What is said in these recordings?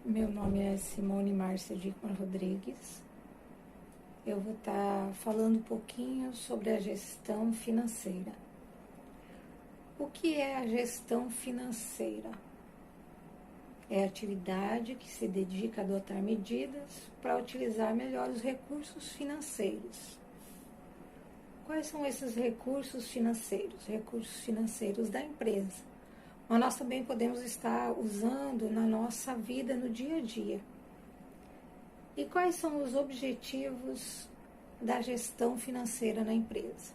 Meu nome é Simone Márcia Dickmann Rodrigues. Eu vou estar falando um pouquinho sobre a gestão financeira. O que é a gestão financeira? É a atividade que se dedica a adotar medidas para utilizar melhor os recursos financeiros. Quais são esses recursos financeiros? Recursos financeiros da empresa. Mas nós também podemos estar usando na nossa vida no dia a dia. E quais são os objetivos da gestão financeira na empresa?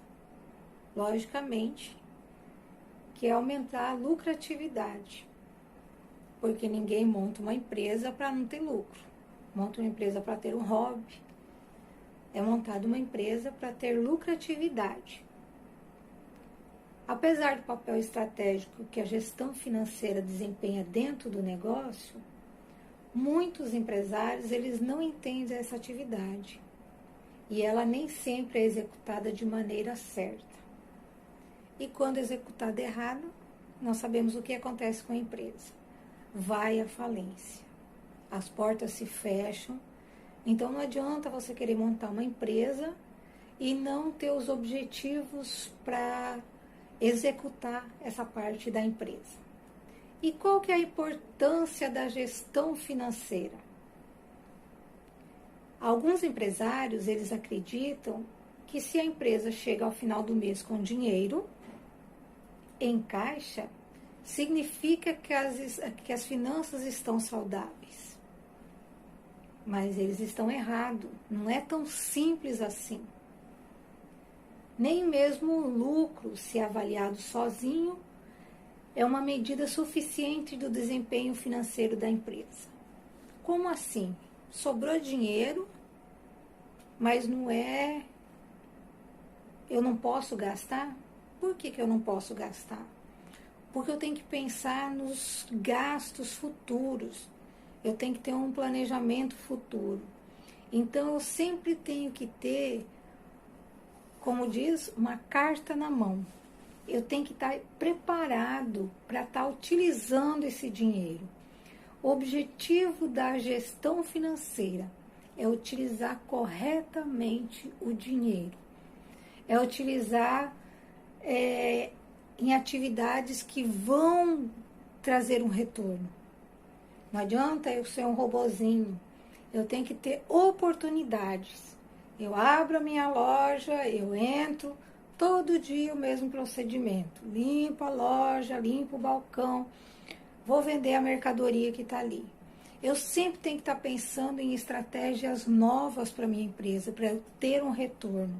Logicamente, que é aumentar a lucratividade. Porque ninguém monta uma empresa para não ter lucro. Monta uma empresa para ter um hobby. É montada uma empresa para ter lucratividade. Apesar do papel estratégico que a gestão financeira desempenha dentro do negócio, muitos empresários eles não entendem essa atividade e ela nem sempre é executada de maneira certa. E quando executada errado, nós sabemos o que acontece com a empresa. Vai à falência. As portas se fecham. Então não adianta você querer montar uma empresa e não ter os objetivos para executar essa parte da empresa. E qual que é a importância da gestão financeira? Alguns empresários, eles acreditam que se a empresa chega ao final do mês com dinheiro em caixa, significa que as finanças estão saudáveis. Mas eles estão errados, não é tão simples assim. Nem mesmo o lucro, se avaliado sozinho, é uma medida suficiente do desempenho financeiro da empresa. Como assim? Sobrou dinheiro, mas não é... Eu não posso gastar? Por que eu não posso gastar? Porque eu tenho que pensar nos gastos futuros. Eu tenho que ter um planejamento futuro. Então, eu sempre tenho que ter, como diz, uma carta na mão. Eu tenho que estar preparado para estar utilizando esse dinheiro. O objetivo da gestão financeira é utilizar corretamente o dinheiro. É utilizar em atividades que vão trazer um retorno. Não adianta eu ser um robozinho. Eu tenho que ter oportunidades. Eu abro a minha loja, eu entro, todo dia o mesmo procedimento. Limpo a loja, limpo o balcão, vou vender a mercadoria que está ali. Eu sempre tenho que estar pensando em estratégias novas para a minha empresa, para eu ter um retorno.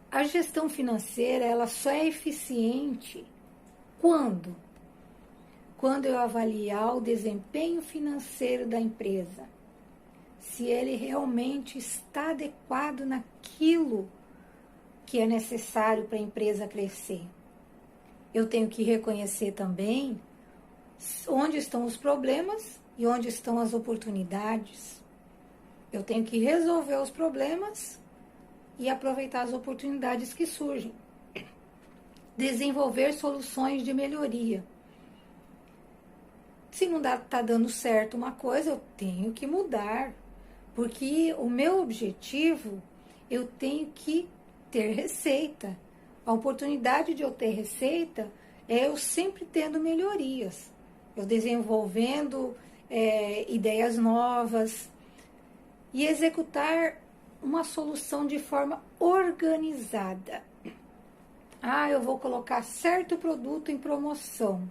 A gestão financeira, ela só é eficiente quando eu avaliar o desempenho financeiro da empresa, se ele realmente está adequado naquilo que é necessário para a empresa crescer. Eu tenho que reconhecer também onde estão os problemas e onde estão as oportunidades. Eu tenho que resolver os problemas e aproveitar as oportunidades que surgem. Desenvolver soluções de melhoria. Se não está dando certo uma coisa, eu tenho que mudar. Porque o meu objetivo, eu tenho que ter receita. A oportunidade de eu ter receita é eu sempre tendo melhorias. Eu desenvolvendo ideias novas e executar uma solução de forma organizada. Eu vou colocar certo produto em promoção.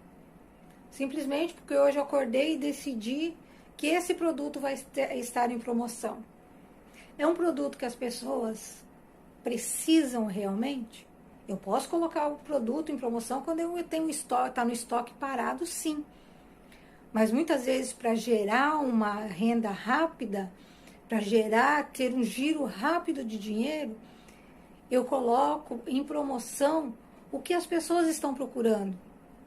Simplesmente porque hoje eu acordei e decidi que esse produto vai estar em promoção. É um produto que as pessoas precisam realmente? Eu posso colocar o produto em promoção quando eu tenho estoque, está no estoque parado, sim. Mas muitas vezes para gerar uma renda rápida, para ter um giro rápido de dinheiro, eu coloco em promoção o que as pessoas estão procurando.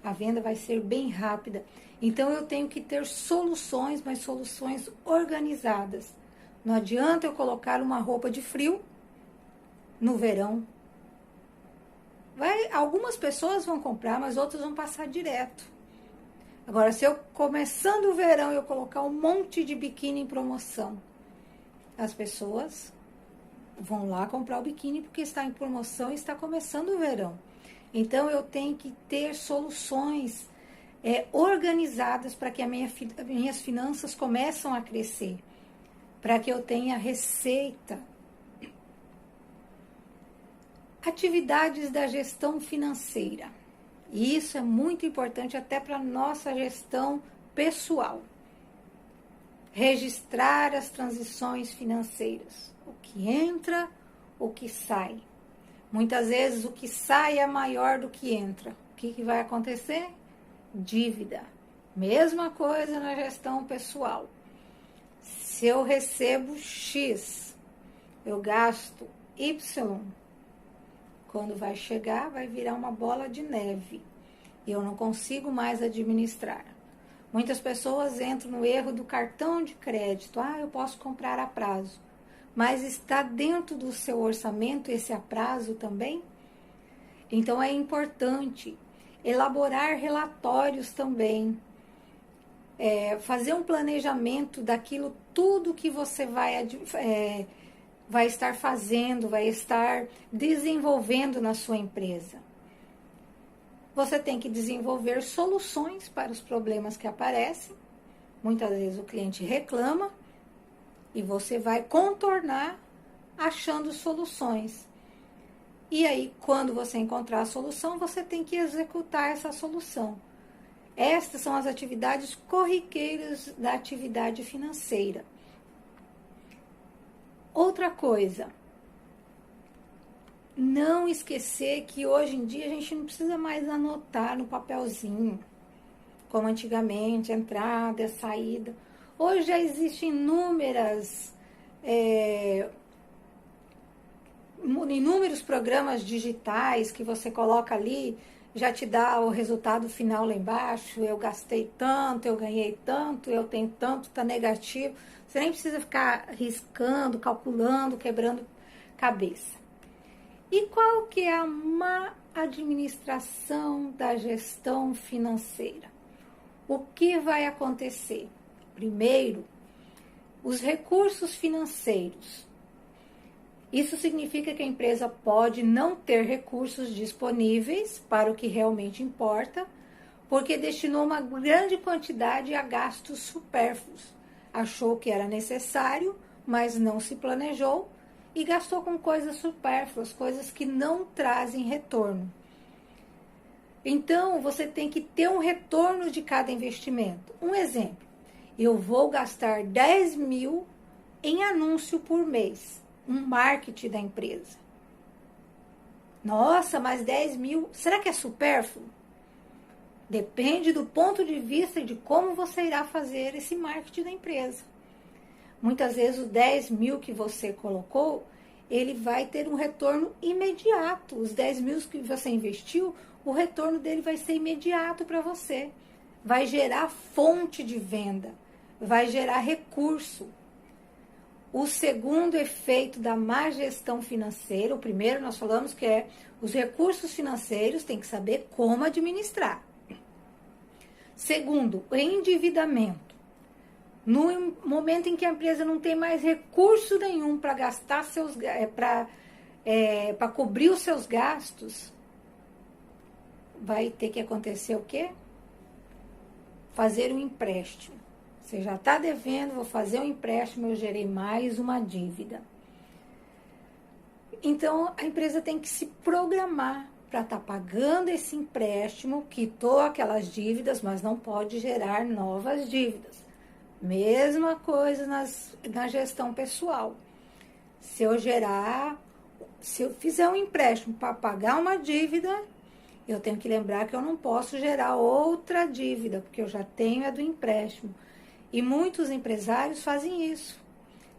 A venda vai ser bem rápida. Então, eu tenho que ter soluções, mas soluções organizadas. Não adianta eu colocar uma roupa de frio no verão. Algumas pessoas vão comprar, mas outras vão passar direto. Agora, se eu começando o verão eu colocar um monte de biquíni em promoção, as pessoas vão lá comprar o biquíni porque está em promoção e está começando o verão. Então, eu tenho que ter soluções organizadas para que minhas finanças começam a crescer, para que eu tenha receita. Atividades da gestão financeira. E isso é muito importante até para a nossa gestão pessoal. Registrar as transições financeiras. O que entra, o que sai. Muitas vezes o que sai é maior do que entra. O que vai acontecer? Dívida. Mesma coisa na gestão pessoal. Se eu recebo X, eu gasto Y, quando vai chegar, vai virar uma bola de neve. E eu não consigo mais administrar. Muitas pessoas entram no erro do cartão de crédito. Eu posso comprar a prazo. Mas está dentro do seu orçamento esse a prazo também? Então, é importante elaborar relatórios também. Fazer um planejamento daquilo tudo que você vai estar fazendo, vai estar desenvolvendo na sua empresa. Você tem que desenvolver soluções para os problemas que aparecem. Muitas vezes o cliente reclama e você vai contornar achando soluções. E aí, quando você encontrar a solução, você tem que executar essa solução. Estas são as atividades corriqueiras da atividade financeira. Outra coisa, não esquecer que hoje em dia a gente não precisa mais anotar no papelzinho, como antigamente, entrada, saída. Hoje já existem inúmeros programas digitais que você coloca ali, já te dá o resultado final lá embaixo. Eu gastei tanto, eu ganhei tanto, eu tenho tanto, está negativo. Você nem precisa ficar riscando, calculando, quebrando cabeça. E qual que é a má administração da gestão financeira? O que vai acontecer? Primeiro, os recursos financeiros. Isso significa que a empresa pode não ter recursos disponíveis para o que realmente importa, porque destinou uma grande quantidade a gastos supérfluos. Achou que era necessário, mas não se planejou e gastou com coisas supérfluas, coisas que não trazem retorno. Então, você tem que ter um retorno de cada investimento. Um exemplo, eu vou gastar 10 mil em anúncio por mês, um marketing da empresa. Nossa, mas 10 mil, será que é supérfluo? Depende do ponto de vista de como você irá fazer esse marketing da empresa. Muitas vezes os 10 mil que você colocou, ele vai ter um retorno imediato. Os 10 mil que você investiu, o retorno dele vai ser imediato para você. Vai gerar fonte de venda, vai gerar recurso. O segundo efeito da má gestão financeira, o primeiro nós falamos que é os recursos financeiros, tem que saber como administrar. Segundo, o endividamento. No momento em que a empresa não tem mais recurso nenhum para gastar para cobrir os seus gastos, vai ter que acontecer o quê? Fazer um empréstimo. Você já está devendo, vou fazer um empréstimo, eu gerei mais uma dívida. Então, a empresa tem que se programar para estar pagando esse empréstimo, quitou aquelas dívidas, mas não pode gerar novas dívidas. Mesma coisa na gestão pessoal. Se eu fizer um empréstimo para pagar uma dívida, eu tenho que lembrar que eu não posso gerar outra dívida, porque eu já tenho a do empréstimo. E muitos empresários fazem isso.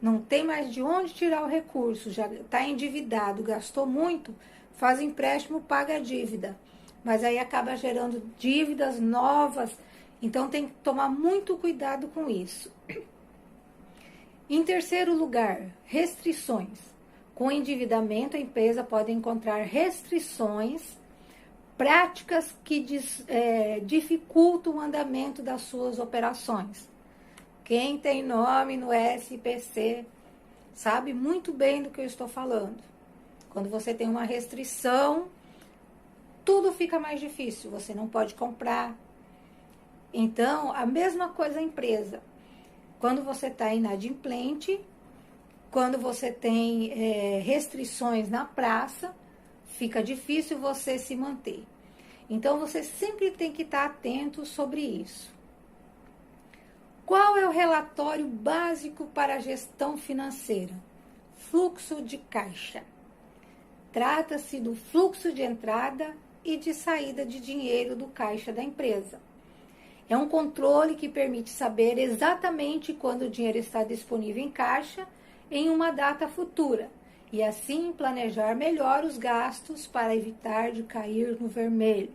Não tem mais de onde tirar o recurso, já está endividado, gastou muito, faz o empréstimo, paga a dívida. Mas aí acaba gerando dívidas novas, então tem que tomar muito cuidado com isso. Em terceiro lugar, restrições. Com endividamento, a empresa pode encontrar restrições práticas que dificultam o andamento das suas operações. Quem tem nome no SPC sabe muito bem do que eu estou falando. Quando você tem uma restrição, tudo fica mais difícil, você não pode comprar. Então, a mesma coisa a empresa. Quando você está inadimplente, quando você tem restrições na praça, fica difícil você se manter. Então, você sempre tem que estar atento sobre isso. Qual é o relatório básico para a gestão financeira? Fluxo de caixa. Trata-se do fluxo de entrada e de saída de dinheiro do caixa da empresa. É um controle que permite saber exatamente quando o dinheiro está disponível em caixa em uma data futura e assim planejar melhor os gastos para evitar de cair no vermelho.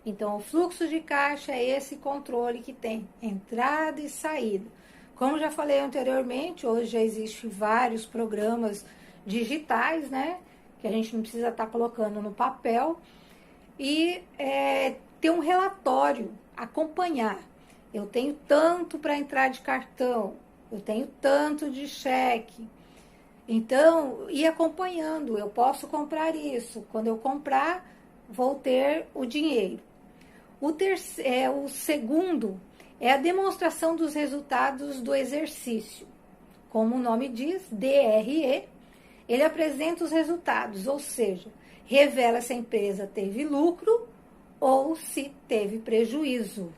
Então, o fluxo de caixa é esse controle que tem entrada e saída. Como já falei anteriormente, hoje já existem vários programas digitais, né? Que a gente não precisa estar colocando no papel. E ter um relatório, acompanhar. Eu tenho tanto para entrar de cartão, eu tenho tanto de cheque. Então, ir acompanhando, eu posso comprar isso. Quando eu comprar, vou ter o dinheiro. O segundo é a demonstração dos resultados do exercício. Como o nome diz, DRE, ele apresenta os resultados, ou seja, revela se a empresa teve lucro ou se teve prejuízo.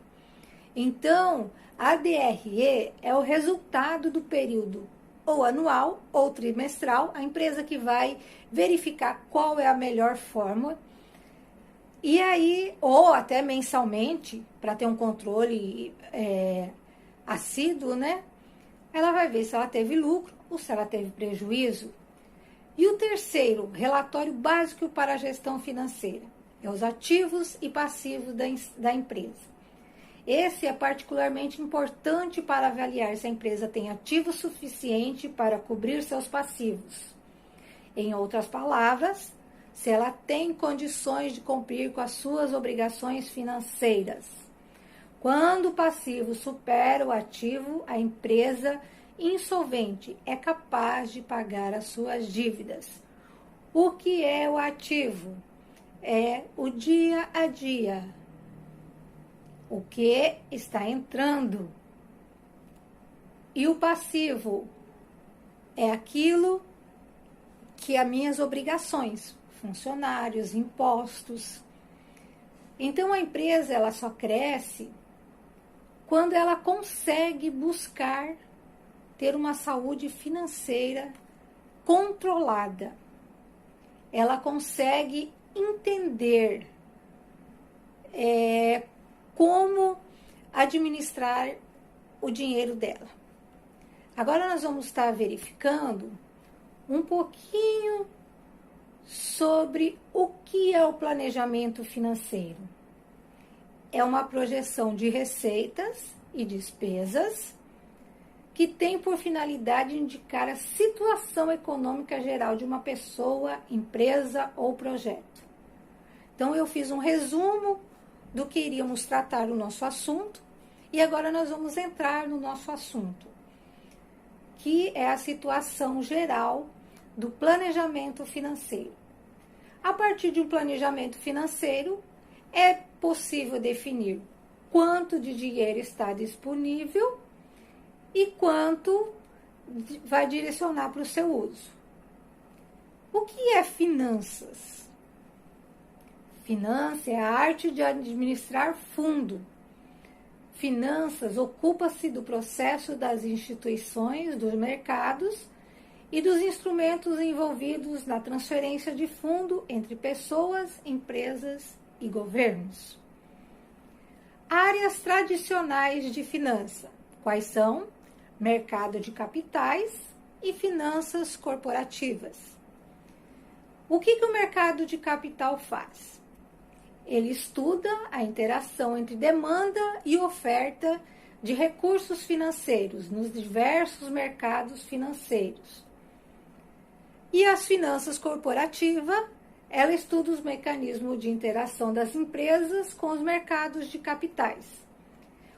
Então, a DRE é o resultado do período ou anual ou trimestral, a empresa que vai verificar qual é a melhor forma. E aí, ou até mensalmente, para ter um controle assíduo, né? Ela vai ver se ela teve lucro ou se ela teve prejuízo. E o terceiro, relatório básico para a gestão financeira, é os ativos e passivos da empresa. Esse é particularmente importante para avaliar se a empresa tem ativo suficiente para cobrir seus passivos. Em outras palavras, se ela tem condições de cumprir com as suas obrigações financeiras. Quando o passivo supera o ativo, a empresa insolvente é capaz de pagar as suas dívidas. O que é o ativo? É o dia a dia. O que está entrando. E o passivo é aquilo que as minhas obrigações, funcionários, impostos. Então a empresa ela só cresce quando ela consegue buscar ter uma saúde financeira controlada. Ela consegue entender como administrar o dinheiro dela. Agora nós vamos estar verificando um pouquinho sobre o que é o planejamento financeiro. É uma projeção de receitas e despesas que tem por finalidade indicar a situação econômica geral de uma pessoa, empresa ou projeto. Então, eu fiz um resumo do que iríamos tratar no nosso assunto e agora nós vamos entrar no nosso assunto, que é a situação geral do planejamento financeiro. A partir de um planejamento financeiro, é possível definir quanto de dinheiro está disponível e quanto vai direcionar para o seu uso. O que é finanças? Finança é a arte de administrar fundo. Finanças ocupa-se do processo das instituições, dos mercados e dos instrumentos envolvidos na transferência de fundo entre pessoas, empresas e governos. Áreas tradicionais de finança. Quais são? Mercado de capitais e finanças corporativas. O que o mercado de capital faz? Ele estuda a interação entre demanda e oferta de recursos financeiros nos diversos mercados financeiros. E as finanças corporativas, ela estuda os mecanismos de interação das empresas com os mercados de capitais.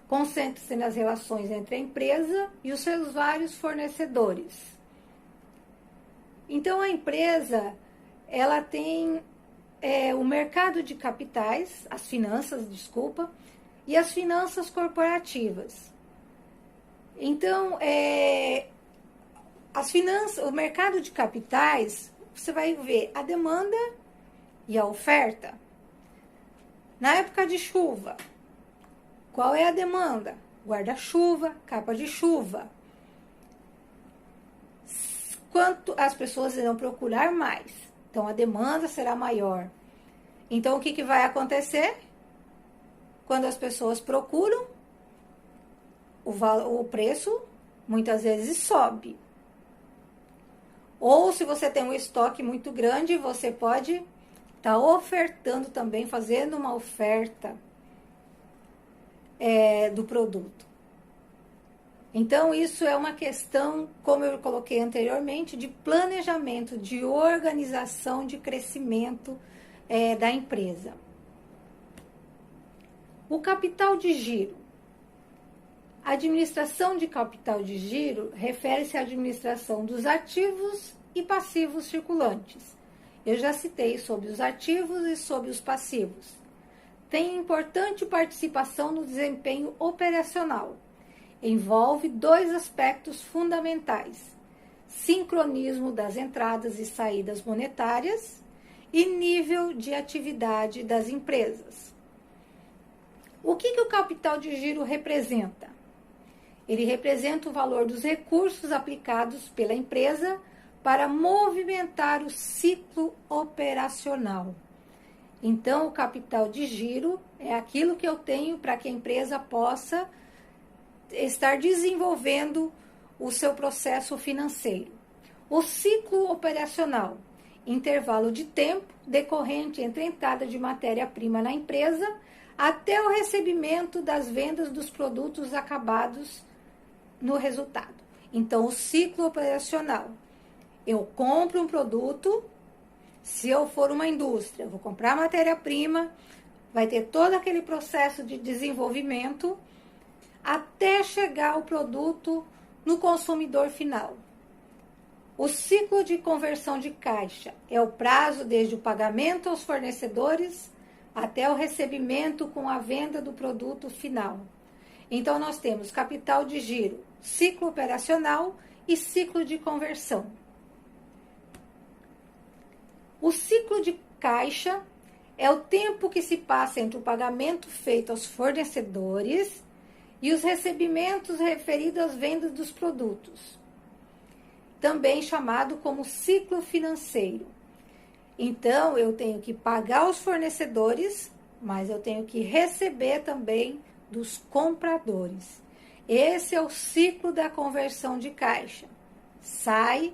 Concentra-se nas relações entre a empresa e os seus vários fornecedores. Então, a empresa, ela tem o mercado de capitais, as finanças, e as finanças corporativas. Então, o mercado de capitais, você vai ver a demanda e a oferta. Na época de chuva, qual é a demanda? Guarda-chuva, capa de chuva. Quanto as pessoas irão procurar mais, então a demanda será maior. Então, o que vai acontecer? Quando as pessoas procuram, o preço muitas vezes sobe. Ou se você tem um estoque muito grande, você pode estar ofertando também, fazendo uma oferta do produto. Então, isso é uma questão, como eu coloquei anteriormente, de planejamento, de organização, de crescimento da empresa. O capital de giro. A administração de capital de giro refere-se à administração dos ativos e passivos circulantes. Eu já citei sobre os ativos e sobre os passivos. Tem importante participação no desempenho operacional. Envolve dois aspectos fundamentais: sincronismo das entradas e saídas monetárias e nível de atividade das empresas. O que o capital de giro representa? Ele representa o valor dos recursos aplicados pela empresa para movimentar o ciclo operacional. Então, o capital de giro é aquilo que eu tenho para que a empresa possa estar desenvolvendo o seu processo financeiro. O ciclo operacional, intervalo de tempo decorrente entre a entrada de matéria-prima na empresa até o recebimento das vendas dos produtos acabados no resultado. Então, o ciclo operacional. Eu compro um produto, se eu for uma indústria, eu vou comprar matéria-prima, vai ter todo aquele processo de desenvolvimento até chegar o produto no consumidor final. O ciclo de conversão de caixa é o prazo desde o pagamento aos fornecedores até o recebimento com a venda do produto final. Então, nós temos capital de giro, ciclo operacional e ciclo de conversão. O ciclo de caixa é o tempo que se passa entre o pagamento feito aos fornecedores e os recebimentos referidos às vendas dos produtos, também chamado como ciclo financeiro. Então, eu tenho que pagar os fornecedores, mas eu tenho que receber também dos compradores. Esse é o ciclo da conversão de caixa. Sai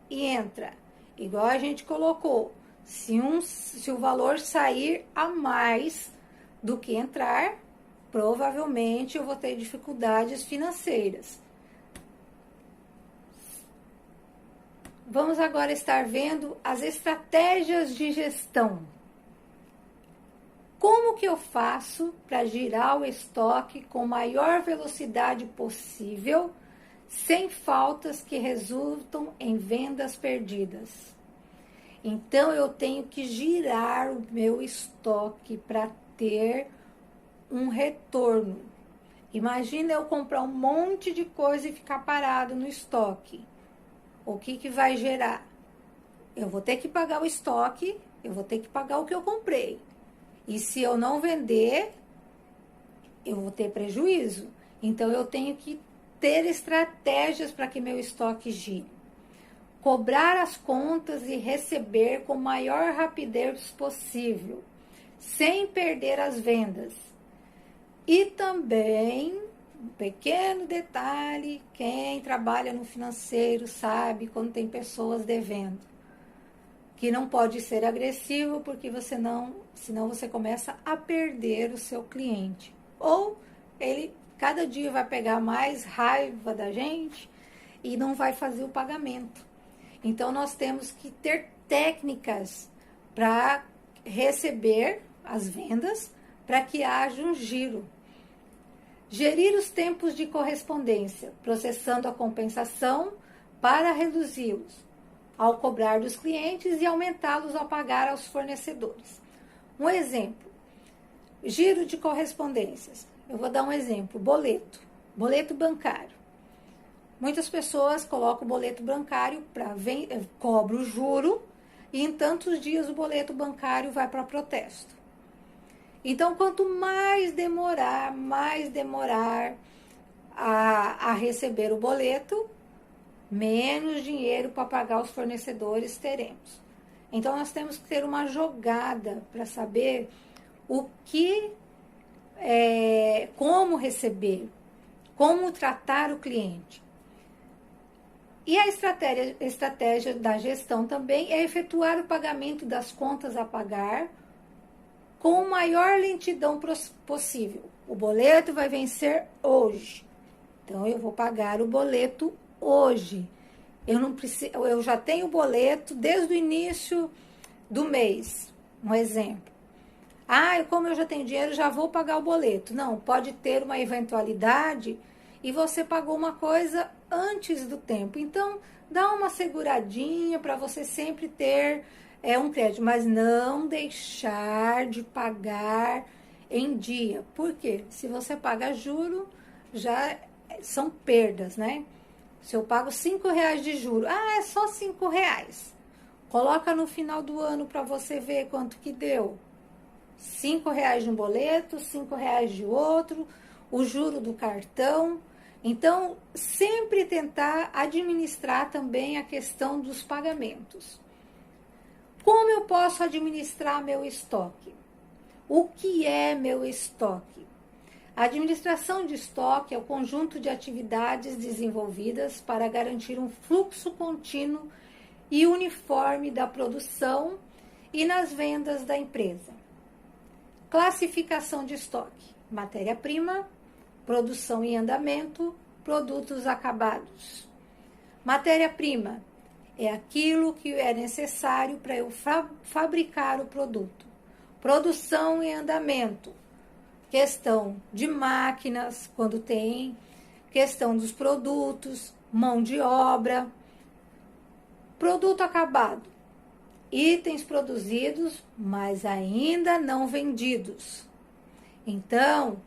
e entra. Igual a gente colocou, se o valor sair a mais do que entrar, provavelmente eu vou ter dificuldades financeiras. Vamos agora estar vendo as estratégias de gestão. Como que eu faço para girar o estoque com maior velocidade possível, sem faltas que resultam em vendas perdidas? Então, eu tenho que girar o meu estoque para ter um retorno. Imagina eu comprar um monte de coisa e ficar parado no estoque. O que vai gerar? Eu vou ter que pagar o estoque, eu vou ter que pagar o que eu comprei. E se eu não vender, eu vou ter prejuízo. Então, eu tenho que ter estratégias para que meu estoque gire. Cobrar as contas e receber com maior rapidez possível, sem perder as vendas. E também, um pequeno detalhe, quem trabalha no financeiro sabe quando tem pessoas devendo, que não pode ser agressivo, porque senão você começa a perder o seu cliente. Ou ele cada dia vai pegar mais raiva da gente e não vai fazer o pagamento. Então, nós temos que ter técnicas para receber as vendas, para que haja um giro. Gerir os tempos de correspondência, processando a compensação para reduzi-los, ao cobrar dos clientes e aumentá-los ao pagar aos fornecedores. Um exemplo, giro de correspondências. Eu vou dar um exemplo, boleto bancário. Muitas pessoas colocam o boleto bancário para cobra o juro e em tantos dias o boleto bancário vai para protesto. Então, quanto mais demorar a receber o boleto, menos dinheiro para pagar os fornecedores teremos. Então, nós temos que ter uma jogada para saber como receber, como tratar o cliente. E a estratégia da gestão também é efetuar o pagamento das contas a pagar com maior lentidão possível. O boleto vai vencer hoje. Então, eu vou pagar o boleto hoje. Eu já tenho o boleto desde o início do mês. Um exemplo. Como eu já tenho dinheiro, já vou pagar o boleto. Não, pode ter uma eventualidade e você pagou uma coisa antes do tempo. Então, dá uma seguradinha para você sempre ter um crédito, mas não deixar de pagar em dia. Por quê? Se você paga juro, já são perdas, né? Se eu pago R$5 de juro, é só R$5. Coloca no final do ano para você ver quanto que deu. R$5 de um boleto, R$5 de outro, o juro do cartão. Então, sempre tentar administrar também a questão dos pagamentos. Como eu posso administrar meu estoque? O que é meu estoque? A administração de estoque é o conjunto de atividades desenvolvidas para garantir um fluxo contínuo e uniforme da produção e nas vendas da empresa. Classificação de estoque: matéria-prima, produção em andamento, produtos acabados. Matéria-prima é aquilo que é necessário para eu fabricar o produto. Produção em andamento, questão de máquinas, quando tem, questão dos produtos, mão de obra. Produto acabado, itens produzidos, mas ainda não vendidos. Então,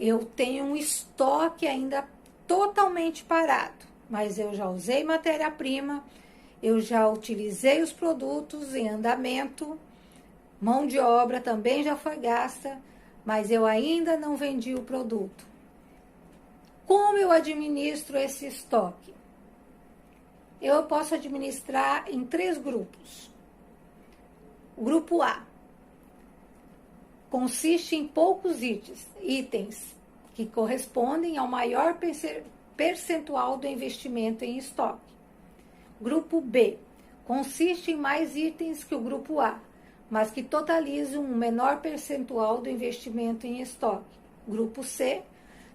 eu tenho um estoque ainda totalmente parado, mas eu já usei matéria-prima, eu já utilizei os produtos em andamento, mão de obra também já foi gasta, mas eu ainda não vendi o produto. Como eu administro esse estoque? Eu posso administrar em 3 grupos. O grupo A consiste em poucos itens que correspondem ao maior percentual do investimento em estoque. Grupo B consiste em mais itens que o grupo A, mas que totalizam um menor percentual do investimento em estoque. Grupo C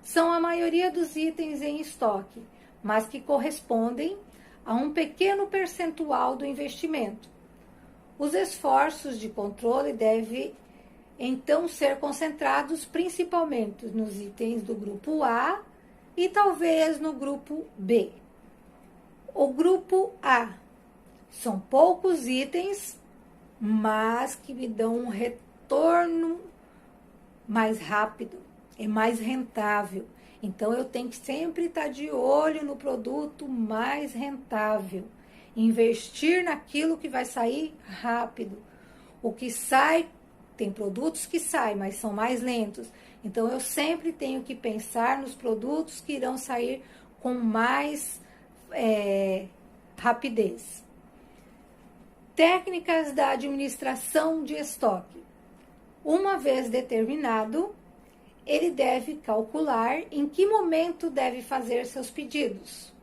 são a maioria dos itens em estoque, mas que correspondem a um pequeno percentual do investimento. Os esforços de controle devem, então, ser concentrados principalmente nos itens do grupo A e talvez no grupo B. O grupo A são poucos itens, mas que me dão um retorno mais rápido, é mais rentável. Então, eu tenho que sempre estar de olho no produto mais rentável. Investir naquilo que vai sair rápido. O que sai, tem produtos que saem, mas são mais lentos. Então, eu sempre tenho que pensar nos produtos que irão sair com mais rapidez. Técnicas da administração de estoque. Uma vez determinado, ele deve calcular em que momento deve fazer seus pedidos.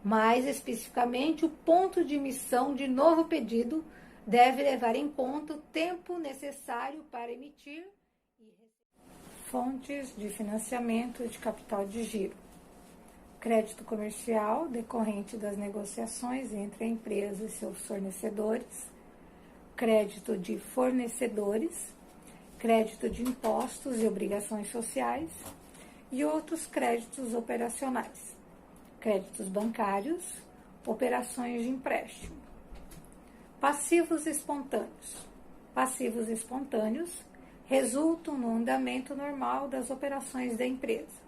Mais especificamente, o ponto de emissão de novo pedido deve levar em conta o tempo necessário para emitir e receber. Fontes de financiamento de capital de giro. Crédito comercial decorrente das negociações entre a empresa e seus fornecedores. crédito de fornecedores, crédito de impostos e obrigações sociais e outros créditos operacionais, créditos bancários, operações de empréstimo. Passivos espontâneos. Passivos espontâneos resultam no andamento normal das operações da empresa.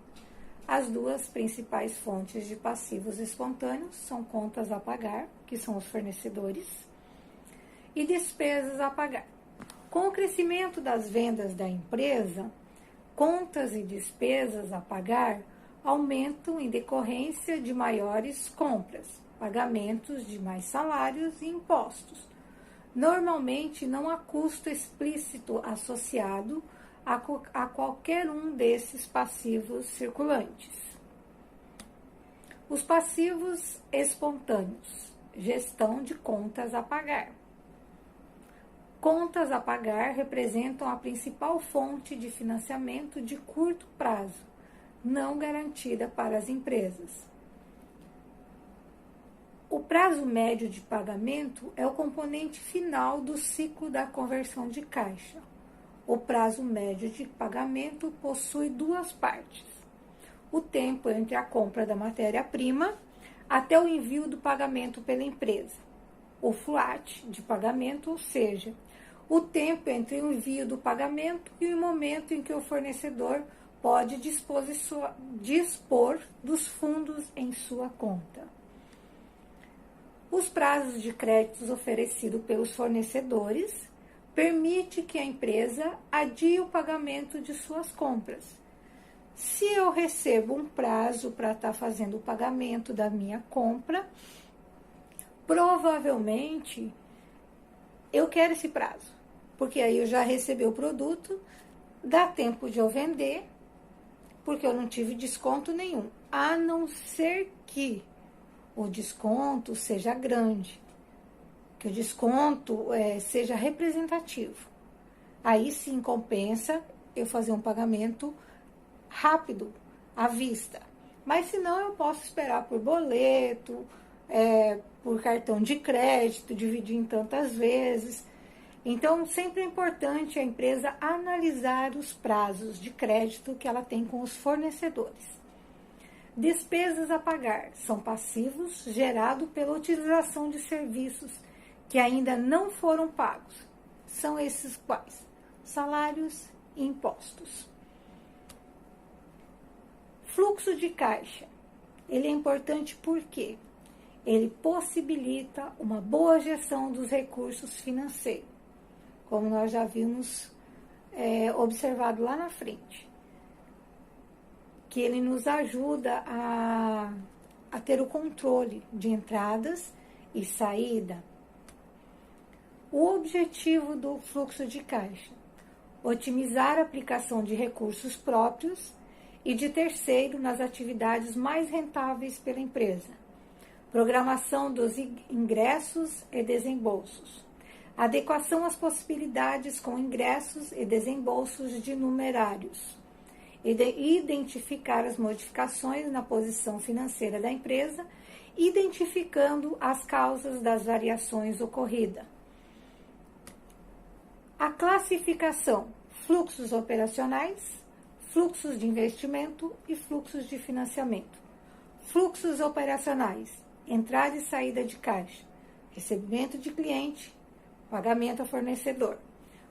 As duas principais fontes de passivos espontâneos são contas a pagar, que são os fornecedores, e despesas a pagar. Com o crescimento das vendas da empresa, contas e despesas a pagar aumentam em decorrência de maiores compras, pagamentos de mais salários e impostos. Normalmente não há custo explícito associado a qualquer um desses passivos circulantes. Os passivos espontâneos, gestão de contas a pagar. Contas a pagar representam a principal fonte de financiamento de curto prazo, não garantida para as empresas. O prazo médio de pagamento é o componente final do ciclo da conversão de caixa. O prazo médio de pagamento possui duas partes: o tempo entre a compra da matéria-prima até o envio do pagamento pela empresa. O FLAT de pagamento, ou seja, o tempo entre o envio do pagamento e o momento em que o fornecedor pode dispor dos fundos em sua conta. Os prazos de créditos oferecidos pelos fornecedores permite que a empresa adie o pagamento de suas compras. Se eu recebo um prazo para estar fazendo o pagamento da minha compra, provavelmente eu quero esse prazo, porque aí eu já recebi o produto, dá tempo de eu vender, porque eu não tive desconto nenhum, a não ser que o desconto seja grande, que o desconto seja representativo. Aí sim compensa eu fazer um pagamento rápido, à vista. Mas se não, eu posso esperar por boleto, por cartão de crédito, dividir em tantas vezes. Então, sempre é importante a empresa analisar os prazos de crédito que ela tem com os fornecedores. Despesas a pagar são passivos gerados pela utilização de serviços que ainda não foram pagos. São esses quais? Salários e impostos. Fluxo de caixa. Ele é importante porque ele possibilita uma boa gestão dos recursos financeiros, como nós já vimos observado lá na frente. Que ele nos ajuda a ter o controle de entradas e saída. O objetivo do fluxo de caixa: otimizar a aplicação de recursos próprios e de terceiro nas atividades mais rentáveis pela empresa. Programação dos ingressos e desembolsos. Adequação às possibilidades com ingressos e desembolsos de numerários. Identificar as modificações na posição financeira da empresa, identificando as causas das variações ocorridas. A classificação: fluxos operacionais, fluxos de investimento e fluxos de financiamento. Fluxos operacionais: entrada e saída de caixa, recebimento de cliente, pagamento a fornecedor.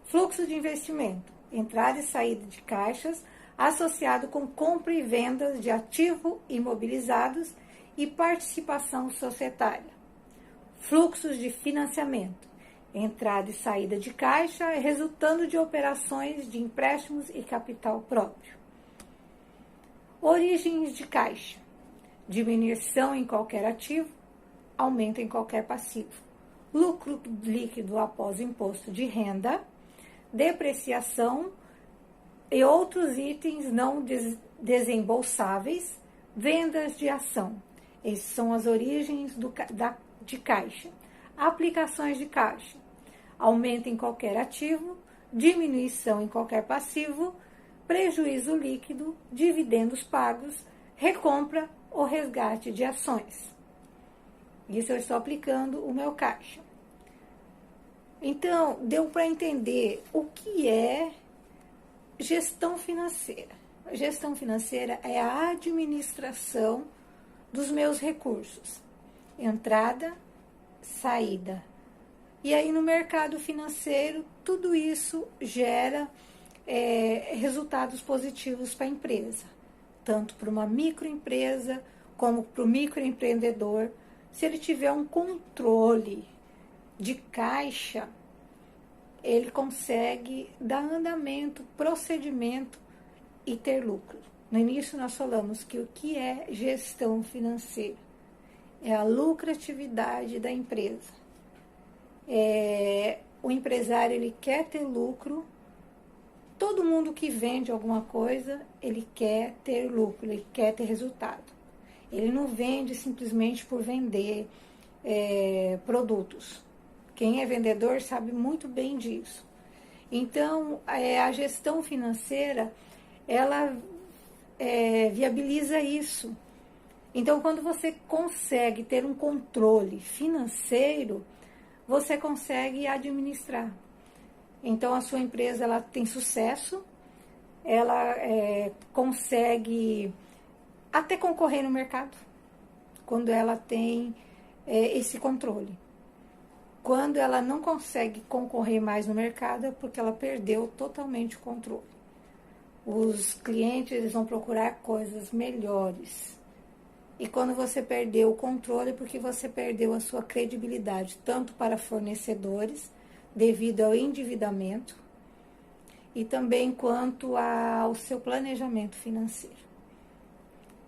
Fluxo de investimento: entrada e saída de caixas, associado com compra e vendas de ativos imobilizados e participação societária. Fluxos de financiamento: entrada e saída de caixa, resultando de operações de empréstimos e capital próprio. Origens de caixa: diminuição em qualquer ativo, aumento em qualquer passivo. Lucro líquido após o imposto de renda, depreciação e outros itens não desembolsáveis, vendas de ação. Essas são as origens de caixa. Aplicações de caixa: aumento em qualquer ativo, diminuição em qualquer passivo, prejuízo líquido, dividendos pagos, recompra ou resgate de ações. Isso eu estou aplicando o meu caixa. Então, deu para entender o que é gestão financeira. A gestão financeira é a administração dos meus recursos, entrada, saída. E aí no mercado financeiro, tudo isso gera resultados positivos para a empresa, tanto para uma microempresa como para o microempreendedor. Se ele tiver um controle de caixa, ele consegue dar andamento, procedimento e ter lucro. No início nós falamos que o que é gestão financeira? É a lucratividade da empresa. O empresário, ele quer ter lucro. Todo mundo que vende alguma coisa, ele quer ter lucro, ele quer ter resultado. Ele não vende simplesmente por vender produtos. Quem é vendedor sabe muito bem disso. Então, a gestão financeira, ela viabiliza isso. Então, quando você consegue ter um controle financeiro, você consegue administrar. Então, a sua empresa, ela tem sucesso, ela consegue até concorrer no mercado, quando ela tem esse controle. Quando ela não consegue concorrer mais no mercado, é porque ela perdeu totalmente o controle. Os clientes, eles vão procurar coisas melhores. E quando você perdeu o controle, é porque você perdeu a sua credibilidade, tanto para fornecedores, devido ao endividamento, e também quanto ao seu planejamento financeiro.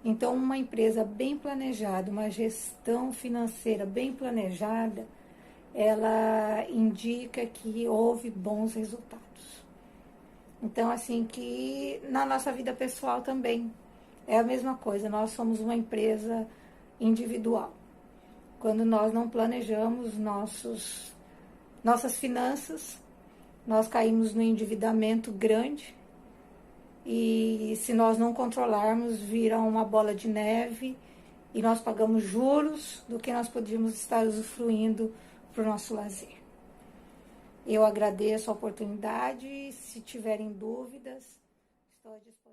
Então, uma empresa bem planejada, uma gestão financeira bem planejada, ela indica que houve bons resultados. Então, assim, que na nossa vida pessoal também é a mesma coisa. Nós somos uma empresa individual. Quando nós não planejamos nossas finanças, nós caímos no endividamento grande, e se nós não controlarmos, vira uma bola de neve e nós pagamos juros do que nós podíamos estar usufruindo para o nosso lazer. Eu agradeço a oportunidade. Se tiverem dúvidas, estou à disposição.